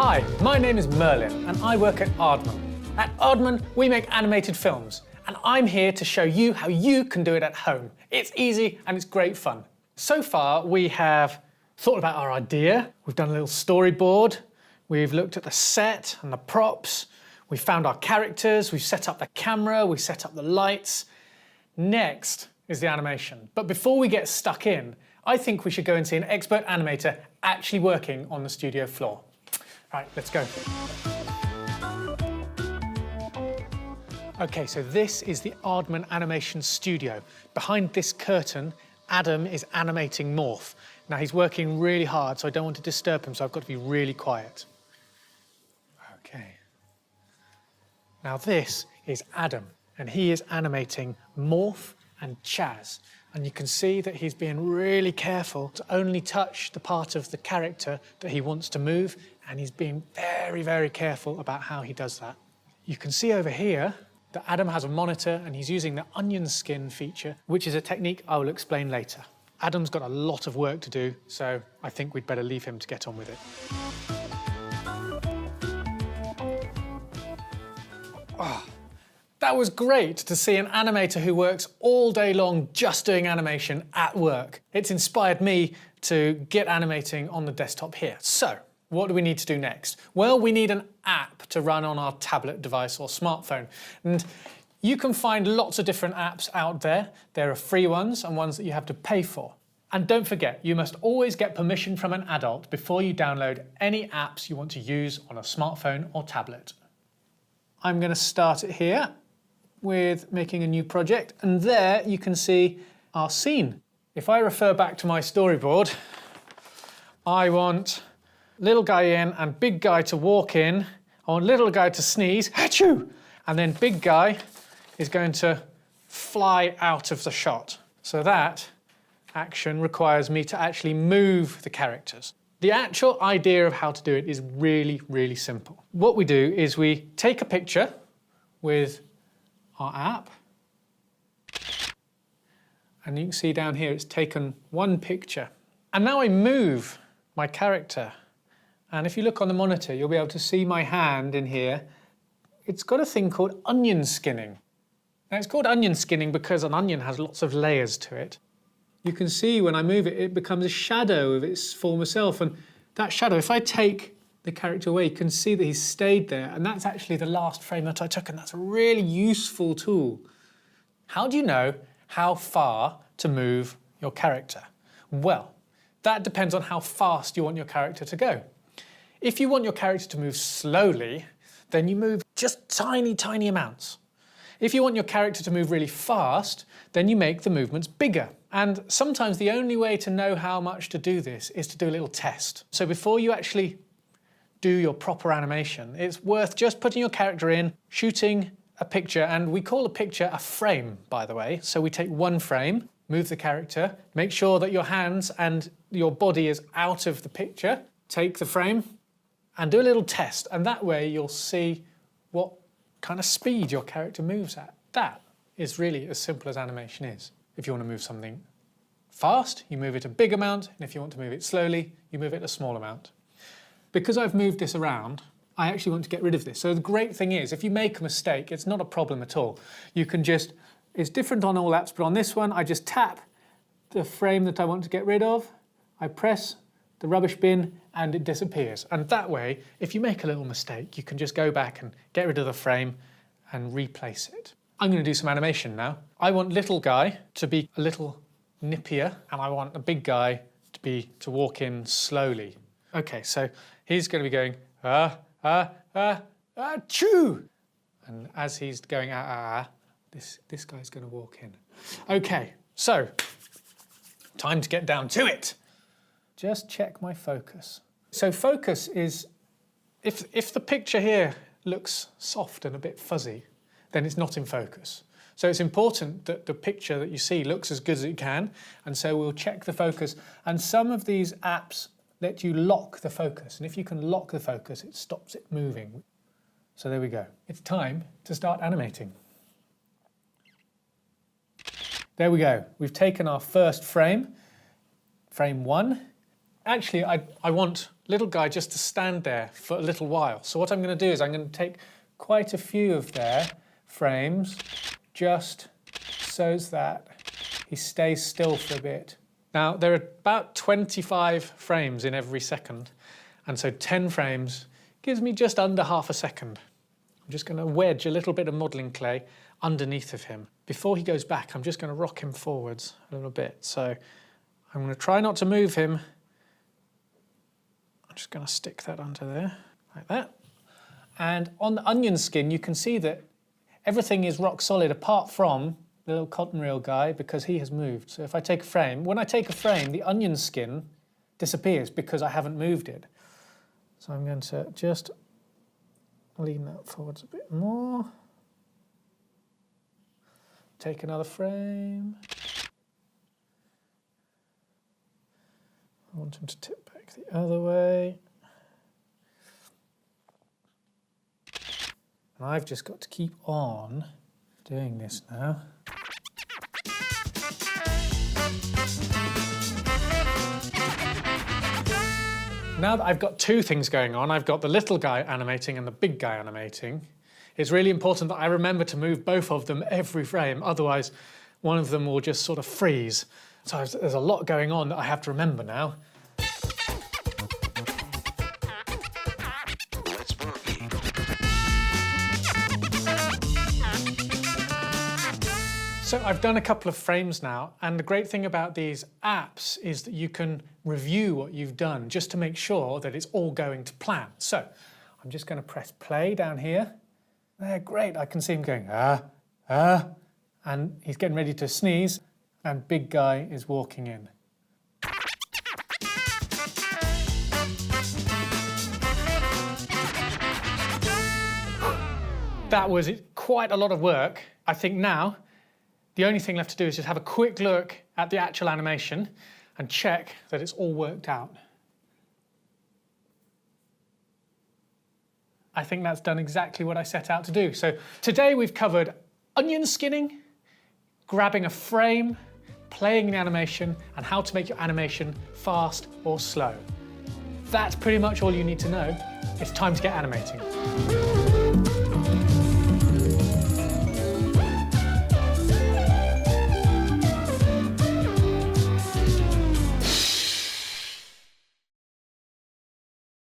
Hi, my name is Merlin and I work at Aardman. At Aardman, we make animated films and I'm here to show you how you can do it at home. It's easy and it's great fun. So far, we have thought about our idea, we've done a little storyboard, we've looked at the set and the props, we've found our characters, we've set up the camera, we've set up the lights. Next is the animation. But before we get stuck in, I think we should go and see an expert animator actually working on the studio floor. Right, let's go. Okay, so this is the Aardman Animation Studio. Behind this curtain, Adam is animating Morph. Now he's working really hard, so I don't want to disturb him, so I've got to be really quiet. Okay. Now this is Adam, and he is animating Morph and Chaz. And you can see that he's being really careful to only touch the part of the character that he wants to move, and he's being very, very careful about how he does that. You can see over here that Adam has a monitor and he's using the onion skin feature, which is a technique I will explain later. Adam's got a lot of work to do, so I think we'd better leave him to get on with it. Oh, that was great to see an animator who works all day long just doing animation at work. It's inspired me to get animating on the desktop here. So, what do we need to do next? Well, we need an app to run on our tablet device or smartphone. And you can find lots of different apps out there. There are free ones and ones that you have to pay for. And don't forget, you must always get permission from an adult before you download any apps you want to use on a smartphone or tablet. I'm going to start it here with making a new project. And there you can see our scene. If I refer back to my storyboard, I want little guy in and big guy to walk in. I want little guy to sneeze, achoo! And then big guy is going to fly out of the shot. So that action requires me to actually move the characters. The actual idea of how to do it is really, really simple. What we do is we take a picture with our app, and you can see down here it's taken one picture. And now I move my character. And if you look on the monitor, you'll be able to see my hand in here. It's got a thing called onion skinning. Now, it's called onion skinning because an onion has lots of layers to it. You can see when I move it, it becomes a shadow of its former self. And that shadow, if I take the character away, you can see that he's stayed there. And that's actually the last frame that I took. And that's a really useful tool. How do you know how far to move your character? Well, that depends on how fast you want your character to go. If you want your character to move slowly, then you move just tiny, tiny amounts. If you want your character to move really fast, then you make the movements bigger. And sometimes the only way to know how much to do this is to do a little test. So before you actually do your proper animation, it's worth just putting your character in, shooting a picture, and we call a picture a frame, by the way. So we take one frame, move the character, make sure that your hands and your body is out of the picture, take the frame, and do a little test, and that way you'll see what kind of speed your character moves at. That is really as simple as animation is. If you want to move something fast, you move it a big amount, and if you want to move it slowly, you move it a small amount. Because I've moved this around, I actually want to get rid of this. So the great thing is, if you make a mistake, it's not a problem at all. You can just, it's different on all apps, but on this one, I just tap the frame that I want to get rid of, I press the rubbish bin, and it disappears. And that way, if you make a little mistake, you can just go back and get rid of the frame and replace it. I'm going to do some animation now. I want little guy to be a little nippier, and I want the big guy to walk in slowly. Okay, so he's going to be going, choo! And as he's going, this guy's going to walk in. Okay, so time to get down to it. Just check my focus. So focus is, if the picture here looks soft and a bit fuzzy, then it's not in focus. So it's important that the picture that you see looks as good as it can, and so we'll check the focus. And some of these apps let you lock the focus, and if you can lock the focus, it stops it moving. So there we go. It's time to start animating. There we go. We've taken our first frame, frame 1, actually, I want little guy just to stand there for a little while. So what I'm going to do is I'm going to take quite a few of their frames just so that he stays still for a bit. Now, there are about 25 frames in every second, and so 10 frames gives me just under half a second. I'm just going to wedge a little bit of modelling clay underneath of him. Before he goes back, I'm just going to rock him forwards a little bit. So I'm going to try not to move him. I'm just going to stick that under there, like that. And on the onion skin, you can see that everything is rock solid apart from the little cotton reel guy because he has moved. So if I take a frame, when I take a frame, the onion skin disappears because I haven't moved it. So I'm going to just lean that forwards a bit more. Take another frame. I want him to tip back the other way. And I've just got to keep on doing this now. Now that I've got two things going on, I've got the little guy animating and the big guy animating, it's really important that I remember to move both of them every frame, otherwise one of them will just sort of freeze. So there's a lot going on that I have to remember now. So I've done a couple of frames now, and the great thing about these apps is that you can review what you've done just to make sure that it's all going to plan. So I'm just going to press play down here. There, great, I can see him going, and he's getting ready to sneeze, and big guy is walking in. That was quite a lot of work. I think now, the only thing left to do is just have a quick look at the actual animation and check that it's all worked out. I think that's done exactly what I set out to do. So today we've covered onion skinning, grabbing a frame, playing the animation, and how to make your animation fast or slow. That's pretty much all you need to know. It's time to get animating.